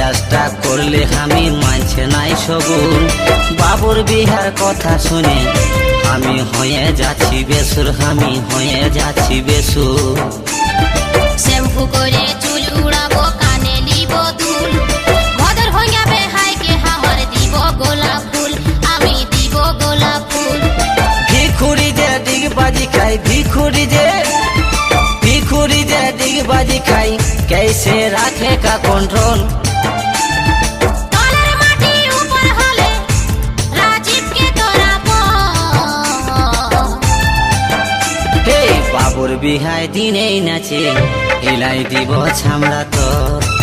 কাজটা করলে আমি মানছে নাই সগুন। বাবুর বিহার কথা শুনে আমি হয়ে যাচ্ছি বেসুর, আমি হয়ে যাচ্ছি বেসুর। শ্যাম্পু করে চুল উড়াবো, কানে নিব দুল, ভদর হইয়া বেহাইকে আমার দিব গোলাপ ফুল, আমি দিব গোলাপ ফুল। ভিখুরি যে ডিগবাজি খাই, ভিখুরি যে डिगबाजी खाई, कैसे रखे का कंट्रोल। तलेर माटी ऊपर हले राजीव के तोरा हे बाबुर बिहाय दिने नाचे हिलाई দিব ছামড়া তোর।